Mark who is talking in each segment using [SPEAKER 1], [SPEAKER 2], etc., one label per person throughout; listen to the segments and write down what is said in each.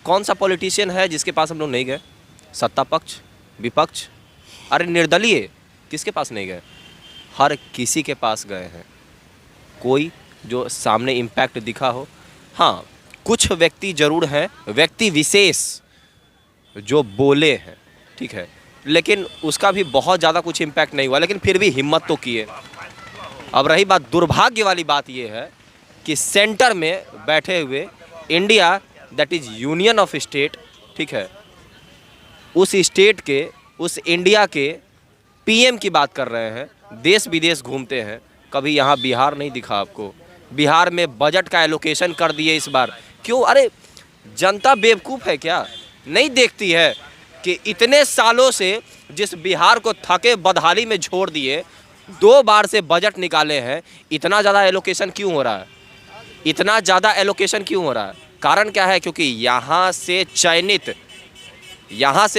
[SPEAKER 1] कौन सा पॉलिटिशियन है जिसके पास हम लोग नहीं गए? सत्ता पक्ष, विपक्ष, अरे निर्दलीय, किसके पास नहीं गए? हर किसी के पास गए हैं। कोई जो सामने इम्पैक्ट दिखा हो? हाँ, कुछ व्यक्ति जरूर हैं, व्यक्ति विशेष जो बोले हैं, ठीक है, लेकिन उसका भी बहुत ज़्यादा कुछ इम्पैक्ट नहीं हुआ, लेकिन फिर भी हिम्मत तो किए। अब रही बात, दुर्भाग्य वाली बात ये है कि सेंटर में बैठे हुए India, that is union of state, ठीक है, उस स्टेट के, उस इंडिया के पीएम की बात कर रहे हैं, देश विदेश घूमते हैं, कभी यहाँ बिहार नहीं दिखा आपको। बिहार में बजट का एलोकेशन कर दिए इस बार, क्यों? अरे जनता बेवकूफ़ है क्या? नहीं देखती है कि इतने सालों से जिस बिहार को थके बदहाली में छोड़ दिए, 2 बार से बजट निकाले हैं, इतना ज़्यादा एलोकेशन क्यों हो रहा है? इतना ज़्यादा एलोकेशन क्यों हो रहा है? कारण क्या है? क्योंकि यहाँ से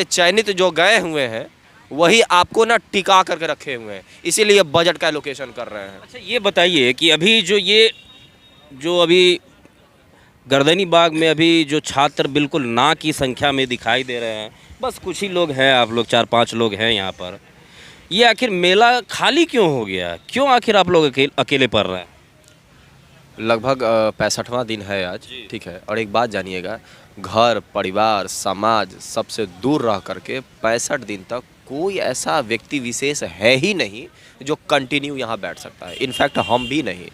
[SPEAKER 1] चयनित जो गए हुए हैं वही आपको ना टिका करके रखे हुए हैं, इसीलिए बजट का एलोकेशन कर रहे हैं।
[SPEAKER 2] अच्छा, ये बताइए कि अभी जो अभी गर्दनी बाग में अभी जो छात्र बिल्कुल ना की संख्या में दिखाई दे रहे हैं, बस कुछ ही लोग हैं, आप लोग 4-5 लोग हैं यहाँ पर, ये आखिर मेला खाली क्यों हो गया? क्यों आखिर आप लोग अकेले पड़ रहे हैं?
[SPEAKER 1] लगभग 65वां दिन है आज, ठीक है, और एक बात जानिएगा, घर परिवार समाज सबसे दूर रह करके 65 दिन तक कोई ऐसा व्यक्ति विशेष है ही नहीं जो कंटिन्यू यहाँ बैठ सकता है। इनफैक्ट हम भी नहीं,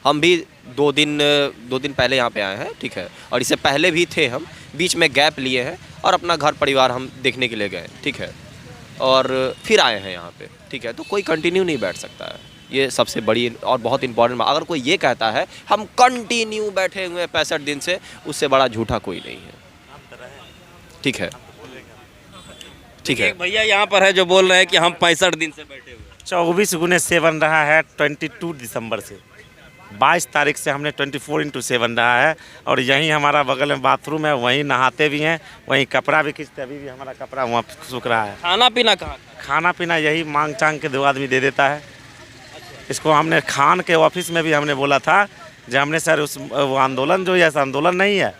[SPEAKER 1] हम भी 2 दिन पहले यहाँ पे आए हैं, ठीक है, और इससे पहले भी थे, हम बीच में गैप लिए हैं और अपना घर परिवार हम देखने के लिए गए, ठीक है, और फिर आए हैं यहाँ पे, ठीक है। तो कोई कंटिन्यू नहीं बैठ सकता है, ये सबसे बड़ी और बहुत इंपॉर्टेंट। अगर कोई ये कहता है हम कंटिन्यू बैठे हुए हैं 65 दिन से, उससे बड़ा झूठा कोई नहीं है, ठीक है, ठीक है।
[SPEAKER 2] भैया यहाँ पर है जो बोल रहे हैं कि हम 65 दिन से बैठे हुए हैं।
[SPEAKER 3] 24x7 रहा है 22 दिसंबर से, 22 तारीख से हमने 24x7 रहा है, और यहीं हमारा बगल में बाथरूम है, वहीं नहाते भी हैं, वहीं कपड़ा भी खींचते, अभी भी हमारा कपड़ा वहाँ सूख रहा है।
[SPEAKER 2] खाना पीना कहाँ?
[SPEAKER 3] खाना पीना यही मांग चांग के 2 आदमी दे देता है। इसको हमने खान के ऑफिस में भी हमने बोला था जो हमने सर वो आंदोलन जो यह आंदोलन नहीं है,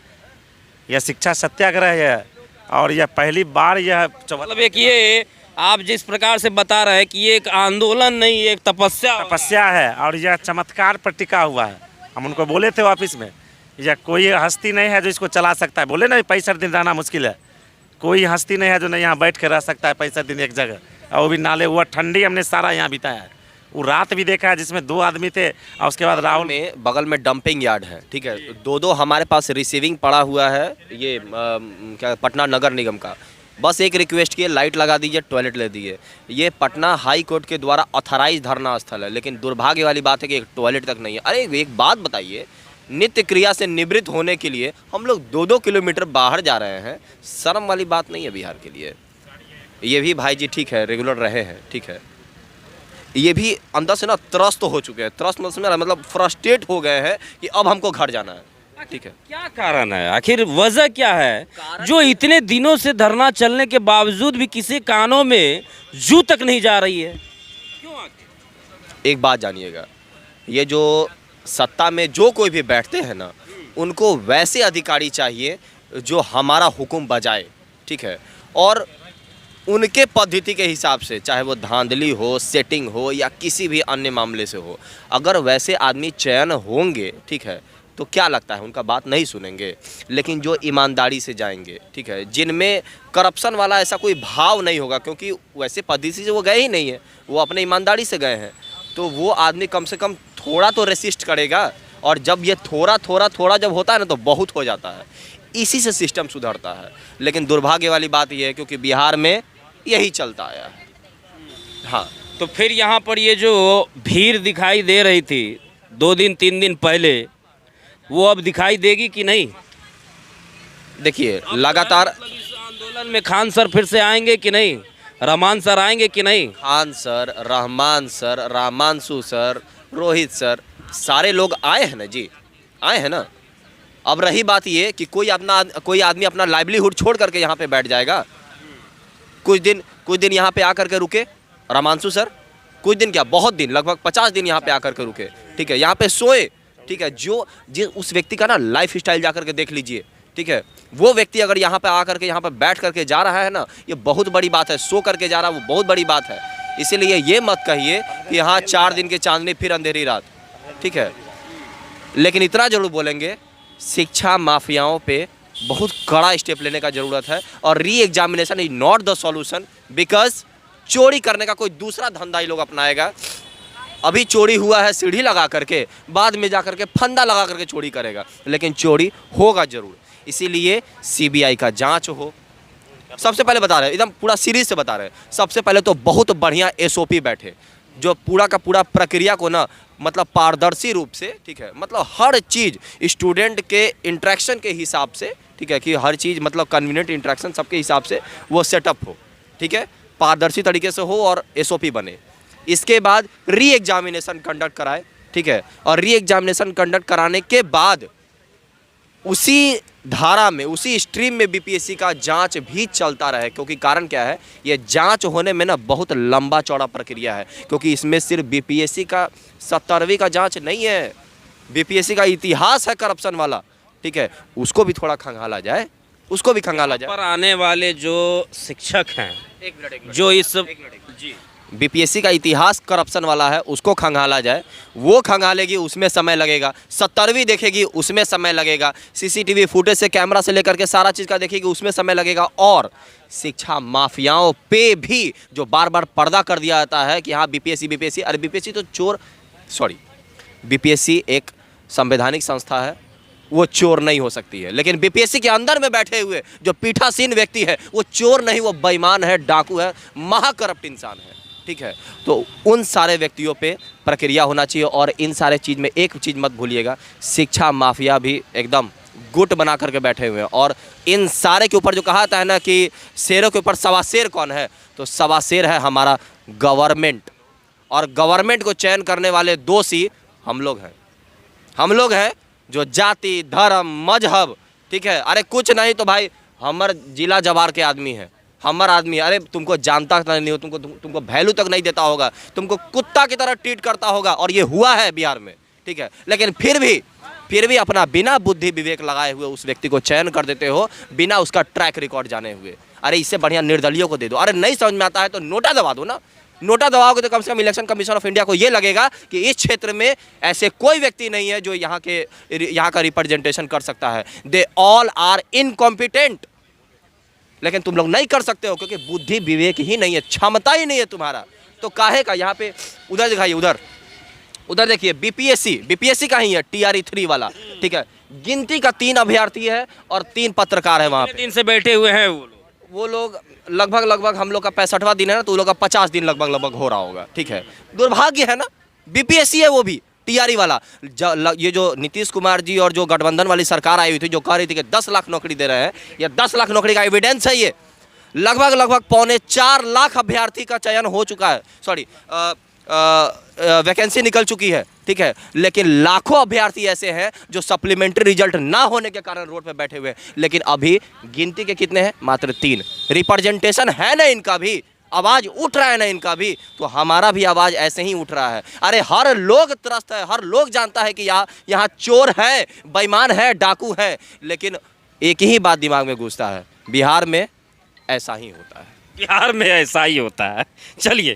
[SPEAKER 3] यह शिक्षा सत्याग्रह है, और यह पहली बार यह
[SPEAKER 2] मतलब एक ये आप जिस प्रकार से बता रहे हैं कि ये एक आंदोलन नहीं, एक तपस्या
[SPEAKER 3] है, और यह चमत्कार पर टिका हुआ है। हम उनको बोले थे ऑफिस में, यह कोई हस्ती नहीं है जो इसको चला सकता है। बोले ना 65 दिन रहना मुश्किल है, कोई हस्ती नहीं है जो नहीं यहाँ बैठ के रह सकता है 65 दिन एक जगह, और वो भी नाले हुआ ठंडी हमने सारा यहाँ बिताया है। वो रात भी देखा है जिसमें 2 आदमी थे, और उसके बाद राहुल
[SPEAKER 1] में बगल में डंपिंग यार्ड है, ठीक है, 2 हमारे पास रिसीविंग पड़ा हुआ है, ये क्या पटना नगर निगम का। बस एक रिक्वेस्ट किए, लाइट लगा दीजिए, टॉयलेट ले दीजिए। ये पटना हाई कोर्ट के द्वारा ऑथराइज धरना स्थल है, लेकिन दुर्भाग्य वाली बात है कि एक टॉयलेट तक नहीं है। अरे एक बात बताइए, नित्य क्रिया से निवृत्त होने के लिए हम लोग 2-2 किलोमीटर बाहर जा रहे हैं, शर्म वाली बात नहीं है बिहार के लिए। ये भी भाई जी ठीक है, रेगुलर रहे हैं, ठीक है, ये भी अंदर से ना त्रस्त हो चुके हैं, त्रस्त मतलब फ्रस्ट्रेट हो गए हैं कि अब हमको घर जाना है, ठीक है।
[SPEAKER 2] क्या कारण है आखिर, वजह क्या है जो इतने दिनों से धरना चलने के बावजूद भी किसी कानों में जू तक नहीं जा रही है? क्यों आखिर?
[SPEAKER 1] एक बात जानिएगा, ये जो सत्ता में जो कोई भी बैठते हैं ना, उनको वैसे अधिकारी चाहिए जो हमारा हुक्म बजाए, ठीक है, और उनके पद्धति के हिसाब से, चाहे वो धांधली हो, सेटिंग हो, या किसी भी अन्य मामले से हो, अगर वैसे आदमी चयन होंगे, ठीक है, तो क्या लगता है उनका बात नहीं सुनेंगे। लेकिन जो ईमानदारी से जाएंगे, ठीक है, जिनमें करप्शन वाला ऐसा कोई भाव नहीं होगा, क्योंकि वैसे पद्धति से वो गए ही नहीं है, वो अपने ईमानदारी से गए हैं, तो वो आदमी कम से कम थोड़ा तो रेसिस्ट करेगा। और जब ये थोड़ा जब होता है ना, तो बहुत हो जाता है, इसी से सिस्टम सुधरता है। लेकिन दुर्भाग्य वाली बात यह है क्योंकि बिहार में यही चलता आया है। हाँ,
[SPEAKER 2] तो फिर यहाँ पर ये जो भीड़ दिखाई दे रही थी 2 दिन 3 दिन पहले, वो अब दिखाई देगी कि नहीं?
[SPEAKER 1] देखिए लगातार
[SPEAKER 2] इस आंदोलन में खान सर फिर से आएंगे कि नहीं, रहमान सर आएंगे कि नहीं?
[SPEAKER 1] Khan sir, Rahman sir, Ramanshu sir, Rohit sir, सारे लोग आए हैं ना जी, आए हैं ना। अब रही बात ये कि कोई आदमी अपना लाइवलीहुड छोड़ करके यहाँ पे बैठ जाएगा। कुछ दिन यहाँ पे आकर के रुके रामांशु सर, कुछ दिन क्या, बहुत दिन, लगभग 50 दिन यहाँ पे आकर के रुके, ठीक है, यहाँ पे सोए, ठीक है। जो उस व्यक्ति का ना लाइफ स्टाइल जा करके देख लीजिए, ठीक है, वो व्यक्ति अगर यहाँ पे आकर के यहाँ पे बैठ करके जा रहा है ना, ये बहुत बड़ी बात है। सो करके जा रहा है वो बहुत बड़ी बात है। इसीलिए ये मत कहिए कि यहाँ 4 दिन की चांदनी फिर अंधेरी रात, ठीक है। लेकिन इतना जरूर बोलेंगे, शिक्षा माफियाओं पे बहुत कड़ा स्टेप लेने का ज़रूरत है। और re examination is not the solution, because चोरी करने का कोई दूसरा धंधा ही लोग अपनाएगा। अभी चोरी हुआ है सीढ़ी लगा करके, बाद में जा करके फंदा लगा करके चोरी करेगा, लेकिन चोरी होगा जरूर। इसीलिए सीबीआई का जांच हो। सबसे पहले बता रहे हैं, एकदम पूरा सीरीज से बता रहे हैं, सबसे पहले तो बहुत बढ़िया एसओपी बैठे, जो पूरा का पूरा प्रक्रिया को ना मतलब पारदर्शी रूप से, ठीक है, मतलब हर चीज़ स्टूडेंट के इंटरेक्शन के हिसाब से, ठीक है, कि हर चीज़ मतलब कन्वीनियंट इंटरेक्शन सबके हिसाब से वो सेटअप हो, ठीक है, पारदर्शी तरीके से हो और एसओपी बने। इसके बाद री एग्जामिनेशन कंडक्ट कराए, ठीक है, और री एग्जामिनेशन कंडक्ट कराने के बाद उसी धारा में, उसी स्ट्रीम में बीपीएससी का जांच भी चलता रहे। क्योंकि कारण क्या है, ये जांच होने में ना बहुत लंबा चौड़ा प्रक्रिया है, क्योंकि इसमें सिर्फ बीपीएससी का 70वीं का जांच नहीं है, बीपीएससी का इतिहास है करप्शन वाला, ठीक है, उसको भी थोड़ा खंगाला जाए, उसको भी खंगाला जाए।
[SPEAKER 2] पर आने वाले जो शिक्षक हैं,
[SPEAKER 1] एक मिनट
[SPEAKER 2] जो इस
[SPEAKER 1] जी, बीपीएससी का इतिहास करप्शन वाला है, उसको खंगाला जाए। वो खंगालेगी, उसमें समय लगेगा। 70वीं देखेगी, उसमें समय लगेगा। सीसीटीवी फुटेज से, कैमरा से लेकर के सारा चीज़ का देखेगी, उसमें समय लगेगा। और शिक्षा माफियाओं पे भी जो बार बार पर्दा कर दिया जाता है कि हाँ बीपीएससी, अरे बीपीएससी तो चोर, सॉरी, बीपीएससी एक संवैधानिक संस्था है, वो चोर नहीं हो सकती है। लेकिन बीपीएससी के अंदर में बैठे हुए जो पीठासीन व्यक्ति है, वो चोर नहीं, वो बेईमान है, डाकू है, महाकरप्ट इंसान है, ठीक है। तो उन सारे व्यक्तियों पे प्रक्रिया होना चाहिए। और इन सारे चीज़ में एक चीज़ मत भूलिएगा, शिक्षा माफिया भी एकदम गुट बना करके बैठे हुए हैं। और इन सारे के ऊपर जो कहा था ना कि शेरों के ऊपर सवा शेर कौन है, तो सवा शेर है हमारा गवर्नमेंट। और गवर्नमेंट को चयन करने वाले दोषी हम लोग हैं, हम लोग हैं जो जाति, धर्म, मजहब, ठीक है, अरे कुछ नहीं तो भाई हमर जिला जवार के आदमी है, हमर आदमी, अरे तुमको जानता नहीं हो, तुमको वैल्यू तक नहीं देता होगा, तुमको कुत्ता की तरह ट्रीट करता होगा। और ये हुआ है बिहार में, ठीक है। लेकिन फिर भी अपना बिना बुद्धि विवेक लगाए हुए उस व्यक्ति को चयन कर देते हो, बिना उसका ट्रैक रिकॉर्ड जाने हुए। अरे इससे बढ़िया निर्दलियों को दे दो। अरे नहीं समझ में आता है तो नोटा दबा दो ना, नोटा दबाओगे तो कम से कम इलेक्शन कमीशन ऑफ इंडिया को ये लगेगा कि इस क्षेत्र में ऐसे कोई व्यक्ति नहीं है जो यहाँ का रिप्रेजेंटेशन कर सकता है। They all are incompetent. लेकिन तुम लोग नहीं कर सकते हो क्योंकि बुद्धि विवेक ही नहीं है, क्षमता ही नहीं है तुम्हारा। तो काहे का यहाँ पे उधर दिखाइए, उधर देखिए, बीपीएससी का ही है, TRE 3 वाला, ठीक है। गिनती का 3 अभ्यर्थी है और 3 पत्रकार है वहाँ पे।
[SPEAKER 2] दिन से बैठे हुए हैं
[SPEAKER 1] वो लोग लगभग हम लोग का 65वां दिन है ना, तो वो लोग का 50 दिन लगभग हो रहा होगा, ठीक है। दुर्भाग्य है ना, बीपीएससी है वो भी TRE वाला। ये जो नीतीश कुमार जी और जो गठबंधन वाली सरकार आई हुई थी, जो कह रही थी कि 10 लाख नौकरी दे रहे हैं, या 10 लाख नौकरी का एविडेंस है ये। लगभग 4.25 लाख अभ्यर्थी का चयन हो चुका है, सॉरी वैकेंसी निकल चुकी है, ठीक है। लेकिन लाखों अभ्यर्थी ऐसे हैं जो सप्लीमेंट्री रिजल्ट ना होने के कारण रोड पे बैठे हुए हैं। लेकिन अभी गिनती के कितने हैं, मात्र 3। रिप्रेजेंटेशन है ना इनका भी, आवाज़ उठ रहा है ना इनका भी, तो हमारा भी आवाज़ ऐसे ही उठ रहा है। अरे हर लोग त्रस्त है, हर लोग जानता है कि यहाँ चोर है, बेईमान है, डाकू है। लेकिन एक ही बात दिमाग में घुसता है, बिहार में ऐसा ही होता है,
[SPEAKER 2] बिहार में ऐसा ही होता है। चलिए,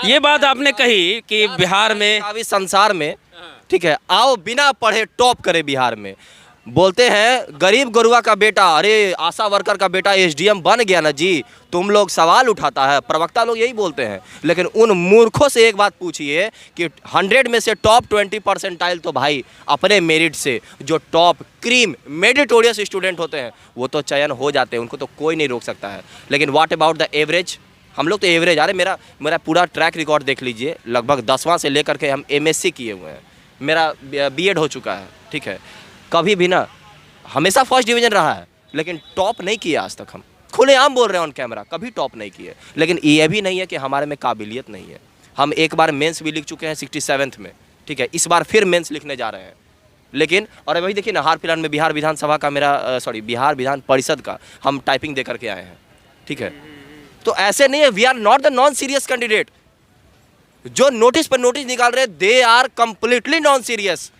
[SPEAKER 2] ये बात आपने कही कि बिहार में,
[SPEAKER 1] अभी संसार में, ठीक है, आओ बिना पढ़े टॉप करे बिहार में। बोलते हैं गरीब गुरुआ का बेटा, अरे आशा वर्कर का बेटा SDM बन गया ना जी, तुम लोग सवाल उठाता है, प्रवक्ता लोग यही बोलते हैं। लेकिन उन मूर्खों से एक बात पूछिए कि 100 में से टॉप 20 परसेंटाइल तो भाई अपने मेरिट से जो टॉप क्रीम मेरिटोरियस स्टूडेंट होते हैं वो तो चयन हो जाते हैं, उनको तो कोई नहीं रोक सकता है। लेकिन व्हाट अबाउट द एवरेज, हम लोग तो एवरेज। अरे मेरा पूरा ट्रैक रिकॉर्ड देख लीजिए, लगभग 10वां से लेकर के हम MSc किए हुए हैं, मेरा BEd हो चुका है, ठीक है। कभी भी ना, हमेशा फर्स्ट डिवीज़न रहा है, लेकिन टॉप नहीं किया आज तक। हम खुलेआम बोल रहे हैं ऑन कैमरा, कभी टॉप नहीं किए। लेकिन ये भी नहीं है कि हमारे में काबिलियत नहीं है। हम एक बार मेंस भी लिख चुके हैं 67th में, ठीक है। इस बार फिर मेंस लिखने जा रहे हैं। लेकिन और वही देखिए ना, हाल फिलहाल में बिहार विधानसभा का बिहार विधान परिषद का हम टाइपिंग दे करके आए हैं, ठीक है। तो ऐसे नहीं है, we are not the non serious candidate. जो नोटिस पर नोटिस निकाल रहे, they are completely non serious.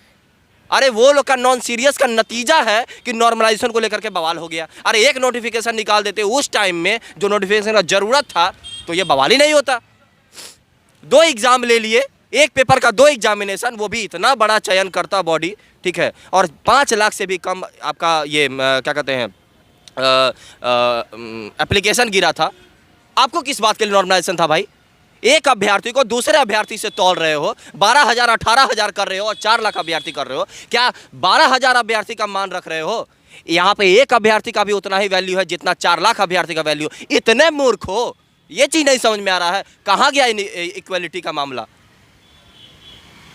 [SPEAKER 1] अरे वो लोग का नॉन सीरियस का नतीजा है कि नॉर्मलाइजेशन को लेकर के बवाल हो गया। अरे एक नोटिफिकेशन निकाल देते उस टाइम में जो नोटिफिकेशन का जरूरत था तो ये बवाल ही नहीं होता। 2 एग्जाम ले लिए, एक पेपर का 2 एग्जामिनेशन, वो भी इतना बड़ा चयनकर्ता बॉडी, ठीक है, और 5 लाख से भी कम आपका ये क्या कहते हैं एप्लीकेशन गिरा था। आपको किस बात के लिए नॉर्मलाइजेशन था भाई? एक अभ्यर्थी को दूसरे अभ्यर्थी से तौल रहे हो, 12,000 18,000 कर रहे हो और 4 लाख अभ्यर्थी कर रहे हो। क्या 12,000 अभ्यर्थी का मान रख रहे हो? यहाँ पे एक अभ्यर्थी का भी उतना ही वैल्यू है जितना 4 लाख अभ्यर्थी का वैल्यू। इतने मूर्ख हो, ये चीज़ नहीं समझ में आ रहा है। कहाँ गया इक्वलिटी का मामला?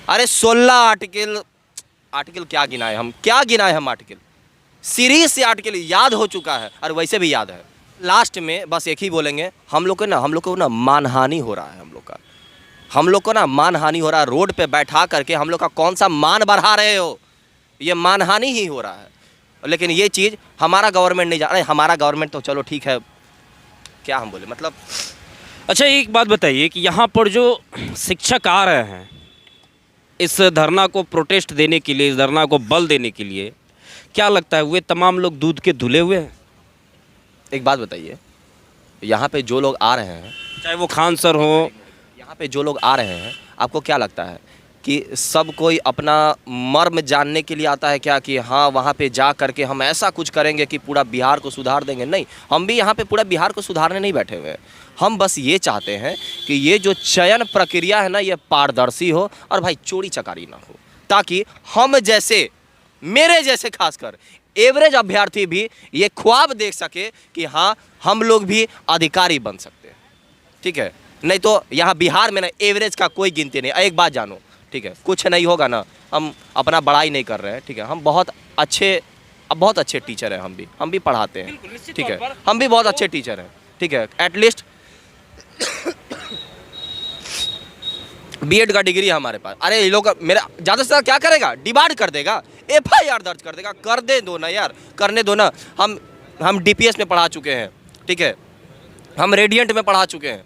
[SPEAKER 1] अरे 16 आर्टिकल क्या गिनाए हम, क्या गिनाए हम आर्टिकल? सीरीज से आर्टिकल याद हो चुका है और वैसे भी याद है। लास्ट में बस एक ही बोलेंगे, हम लोग को ना मानहानि हो रहा है। हम लोग को ना मानहानि हो रहा है। रोड पे बैठा करके हम लोग का कौन सा मान बढ़ा रहे हो? ये मानहानि ही हो रहा है। लेकिन ये चीज़ हमारा गवर्नमेंट नहीं जान रहा है। हमारा गवर्नमेंट तो चलो ठीक है, क्या हम बोले मतलब।
[SPEAKER 2] अच्छा एक बात बताइए कि यहाँ पर जो शिक्षक आ रहे हैं इस धरना को प्रोटेस्ट देने के लिए, इस धरना को बल देने के लिए, क्या लगता है वे तमाम लोग दूध के धुले हुए हैं?
[SPEAKER 1] एक बात बताइए, यहाँ पे जो लोग आ रहे हैं,
[SPEAKER 2] चाहे वो खान सर हो,
[SPEAKER 1] यहाँ पे जो लोग आ रहे हैं, आपको क्या लगता है कि सब कोई अपना मर्म जानने के लिए आता है क्या? कि हाँ वहाँ पे जा करके हम ऐसा कुछ करेंगे कि पूरा बिहार को सुधार देंगे? नहीं, हम भी यहाँ पे पूरा बिहार को सुधारने नहीं बैठे हुए हैं। हम बस ये चाहते हैं कि ये जो चयन प्रक्रिया है ना, ये पारदर्शी हो और भाई चोरी चकारी ना हो, ताकि हम जैसे, मेरे जैसे खासकर एवरेज अभ्यर्थी भी ये ख्वाब देख सके कि हाँ हम लोग भी अधिकारी बन सकते हैं, ठीक है। नहीं तो यहाँ बिहार में ना एवरेज का कोई गिनती नहीं। एक बात जानो, ठीक है, कुछ नहीं होगा ना, हम अपना बड़ाई नहीं कर रहे हैं, ठीक है, हम बहुत अच्छे टीचर हैं, हम भी पढ़ाते हैं, ठीक है, हम भी बहुत अच्छे टीचर हैं, ठीक है। एटलीस्ट बीएड का डिग्री है हमारे पास। अरे ये लोग मेरा ज़्यादा से ज़्यादा क्या करेगा? डिमांड कर देगा, FIR दर्ज कर देगा। कर दे दो ना यार, करने दो ना। हम DPS में पढ़ा चुके हैं, ठीक है, हम रेडियंट में पढ़ा चुके हैं,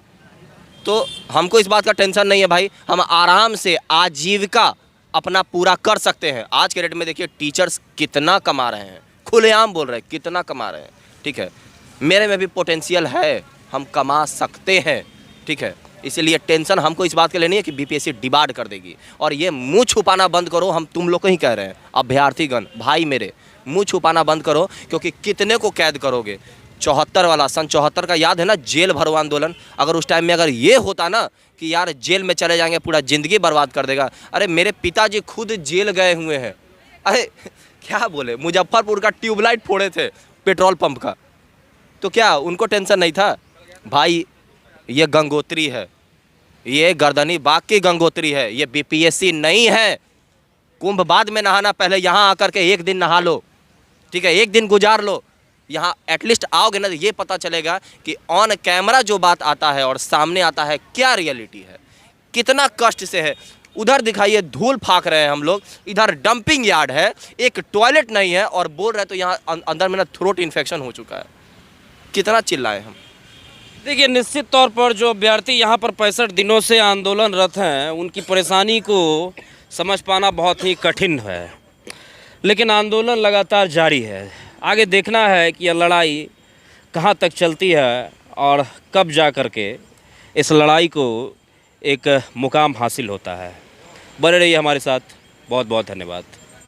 [SPEAKER 1] तो हमको इस बात का टेंशन नहीं है भाई। हम आराम से आजीविका अपना पूरा कर सकते हैं। आज के डेट में देखिए टीचर्स कितना कमा रहे हैं, खुलेआम बोल रहे हैं कितना कमा रहे हैं, ठीक है। मेरे में भी पोटेंशियल है, हम कमा सकते हैं, ठीक है। इसलिए टेंशन हमको इस बात के लिए नहीं है कि BPSC डिबाड कर देगी। और ये मुंह छुपाना बंद करो, हम तुम लोग को ही कह रहे हैं, अभ्यर्थीगण भाई मेरे, मुंह छुपाना बंद करो, क्योंकि कितने को कैद करोगे। 74 वाला, सन 74 का याद है ना, जेल भरो आंदोलन। अगर उस टाइम में अगर ये होता ना कि यार जेल में चले जाएंगे, पूरा ज़िंदगी बर्बाद कर देगा। अरे मेरे पिताजी खुद जेल गए हुए हैं। अरे क्या बोले, मुजफ्फरपुर का ट्यूबलाइट फोड़े थे पेट्रोल पंप का, तो क्या उनको टेंशन नहीं था? भाई ये गंगोत्री है, ये गर्दनी बाग की गंगोत्री है, ये BPSC नहीं है। कुंभ बाद में नहाना, पहले यहाँ आकर के एक दिन नहा लो, ठीक है, एक दिन गुजार लो। यहाँ एटलीस्ट आओगे ना तो ये पता चलेगा कि ऑन कैमरा जो बात आता है और सामने आता है क्या रियलिटी है, कितना कष्ट से है। उधर दिखाइए धूल फाक रहे हैं हम लोग, इधर डंपिंग यार्ड है, एक टॉयलेट नहीं है और बोल रहे तो यहाँ अंदर में ना थ्रोट इन्फेक्शन हो चुका है। कितना चिल्लाएं हम।
[SPEAKER 2] देखिए निश्चित तौर पर जो अभ्यर्थी यहाँ पर 65 दिनों से आंदोलनरत हैं उनकी परेशानी को समझ पाना बहुत ही कठिन है, लेकिन आंदोलन लगातार जारी है। आगे देखना है कि यह लड़ाई कहाँ तक चलती है और कब जा कर के इस लड़ाई को एक मुकाम हासिल होता है। बने रहिए हमारे साथ, बहुत बहुत धन्यवाद।